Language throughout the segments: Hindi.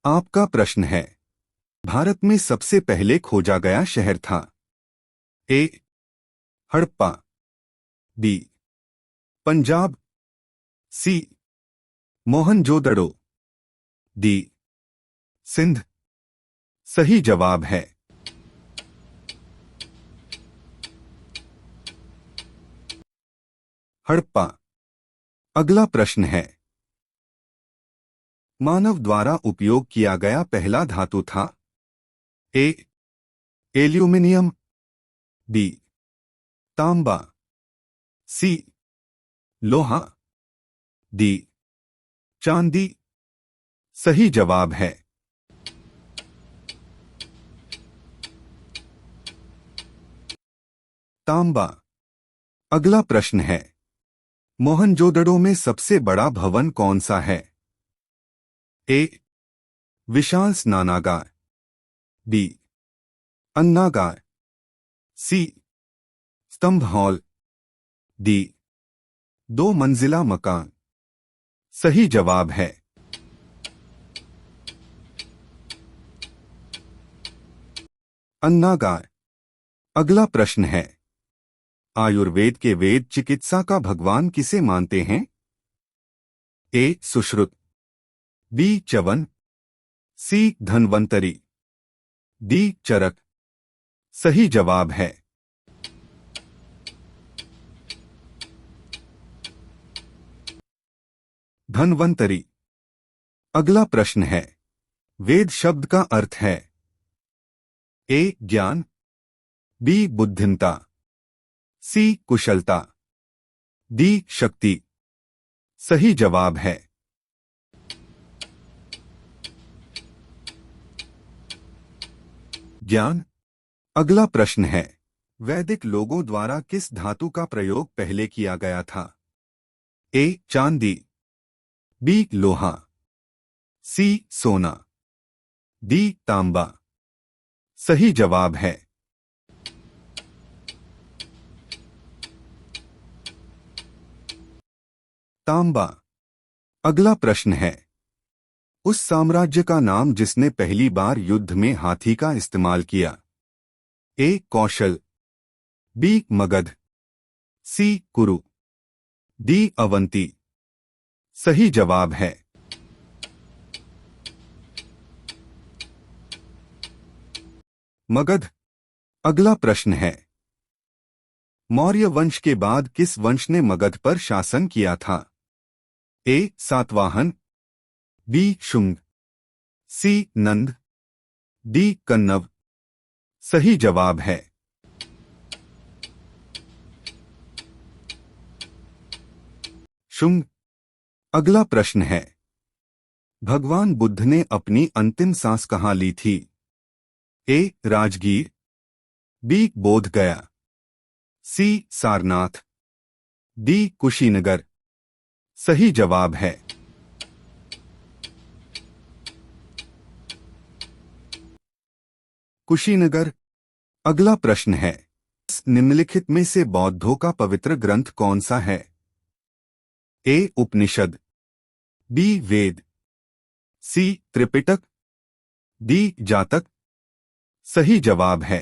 आपका प्रश्न है, भारत में सबसे पहले खोजा गया शहर था। ए हड़प्पा, बी पंजाब, सी मोहनजोदड़ो, डी सिंध। सही जवाब है हड़प्पा। अगला प्रश्न है, मानव द्वारा उपयोग किया गया पहला धातु था। ए एल्यूमिनियम, बी तांबा, सी लोहा, डी चांदी। सही जवाब है तांबा। अगला प्रश्न है, मोहनजोदड़ो में सबसे बड़ा भवन कौन सा है। ए विशाल स्नानागार, बी अन्नागार, सी स्तंभ हॉल, डी 2 मंजिला मकान। सही जवाब है अन्नागार। अगला प्रश्न है, आयुर्वेद के वेद चिकित्सा का भगवान किसे मानते हैं। ए सुश्रुत, बी च्यवन, सी धन्वंतरी, डी चरक। सही जवाब है धन्वंतरी। अगला प्रश्न है, वेद शब्द का अर्थ है। ए ज्ञान, बी बुद्धिमता, सी कुशलता, डी शक्ति। सही जवाब है ज्ञान। अगला प्रश्न है, वैदिक लोगों द्वारा किस धातु का प्रयोग पहले किया गया था। ए चांदी, बी लोहा, सी सोना, डी तांबा। सही जवाब है तांबा। अगला प्रश्न है, उस साम्राज्य का नाम जिसने पहली बार युद्ध में हाथी का इस्तेमाल किया। ए कौशल, बी मगध, सी कुरु, डी अवंती। सही जवाब है मगध। अगला प्रश्न है, मौर्य वंश के बाद किस वंश ने मगध पर शासन किया था। ए सातवाहन, बी शुंग, सी नंद, डी कन्नव। सही जवाब है शुंग। अगला प्रश्न है, भगवान बुद्ध ने अपनी अंतिम सांस कहाँ ली थी। ए राजगीर, बी बोध गया, सी सारनाथ, डी कुशीनगर। सही जवाब है कुशीनगर। अगला प्रश्न है, निम्नलिखित में से बौद्धों का पवित्र ग्रंथ कौन सा है। ए उपनिषद, बी वेद, सी त्रिपिटक, डी जातक। सही जवाब है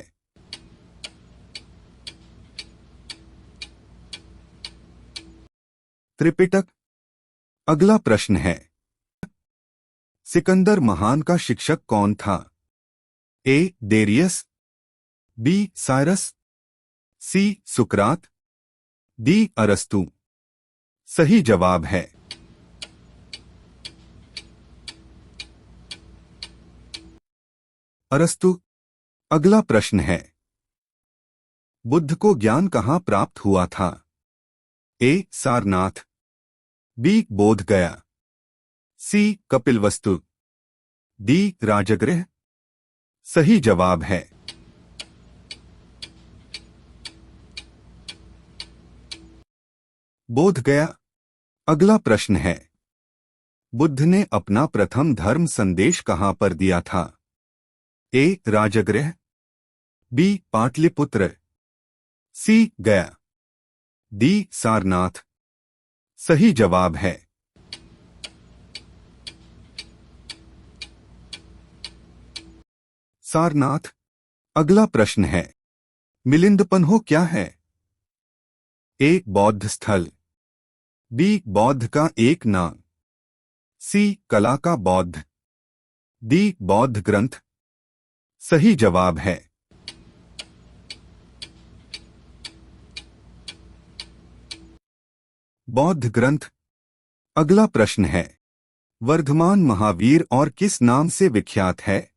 त्रिपिटक। अगला प्रश्न है, सिकंदर महान का शिक्षक कौन था। ए डेरियस, बी साइरस, सी सुकरात, डी अरस्तु। सही जवाब है अरस्तु। अगला प्रश्न है, बुद्ध को ज्ञान कहाँ प्राप्त हुआ था। ए सारनाथ, बी बोध गया, सी कपिलवस्तु, डी राजगृह। सही जवाब है बोध गया। अगला प्रश्न है, बुद्ध ने अपना प्रथम धर्म संदेश कहाँ पर दिया था। ए राजगृह, बी पाटलिपुत्र, सी गया, डी सारनाथ। सही जवाब है सारनाथ। अगला प्रश्न है, मिलिंदपन्हो क्या है? ए बौद्ध स्थल, बी बौद्ध का एक नाम, सी कला का बौद्ध, डी बौद्ध ग्रंथ। सही जवाब है बौद्ध ग्रंथ। अगला प्रश्न है, वर्धमान महावीर और किस नाम से विख्यात है?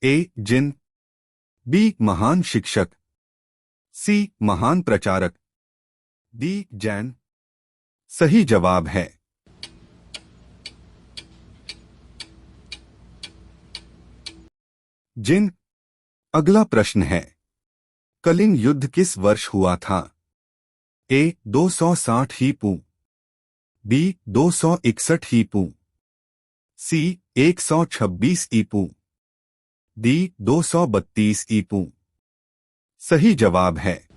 ए जिन, बी महान शिक्षक, सी महान प्रचारक, डी जैन। सही जवाब है जिन। अगला प्रश्न है, कलिंग युद्ध किस वर्ष हुआ था? ए 260 ईपू, बी 261 ईपू, सी 126 ईपू, डी 232 ईपू। सही जवाब है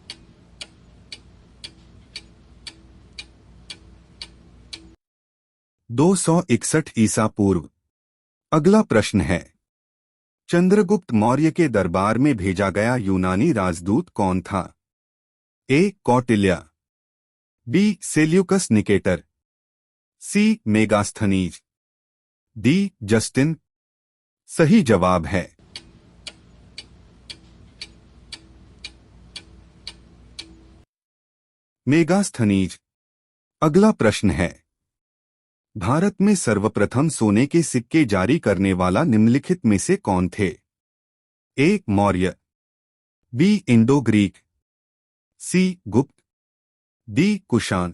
261 ईसा पूर्व। अगला प्रश्न है, चंद्रगुप्त मौर्य के दरबार में भेजा गया यूनानी राजदूत कौन था? ए कौटिल्य, बी सेल्यूकस निकेटर, सी मेगास्थनीज, डी जस्टिन। सही जवाब है मेगास्थनीज। अगला प्रश्न है, भारत में सर्वप्रथम सोने के सिक्के जारी करने वाला निम्नलिखित में से कौन थे? ए मौर्य, बी इंडो ग्रीक, सी गुप्त, डी कुषाण।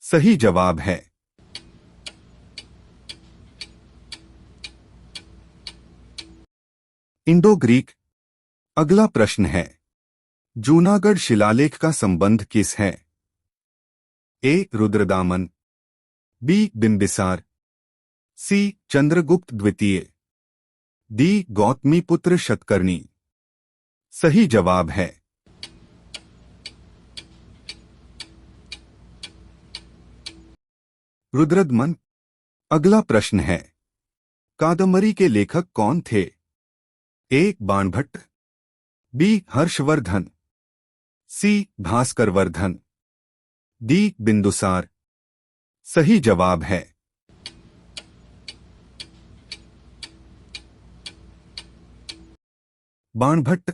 सही जवाब है इंडो ग्रीक। अगला प्रश्न है, जूनागढ़ शिलालेख का संबंध किस है? ए रुद्रदामन, बी बिंबिसार, सी चंद्रगुप्त द्वितीय, डी गौतमीपुत्र शतकर्णी। सही जवाब है रुद्रदमन। अगला प्रश्न है, कादम्बरी के लेखक कौन थे? ए बाणभट्ट, बी हर्षवर्धन, सी भास्करवर्धन, डी बिंदुसार। सही जवाब है बाणभट्ट।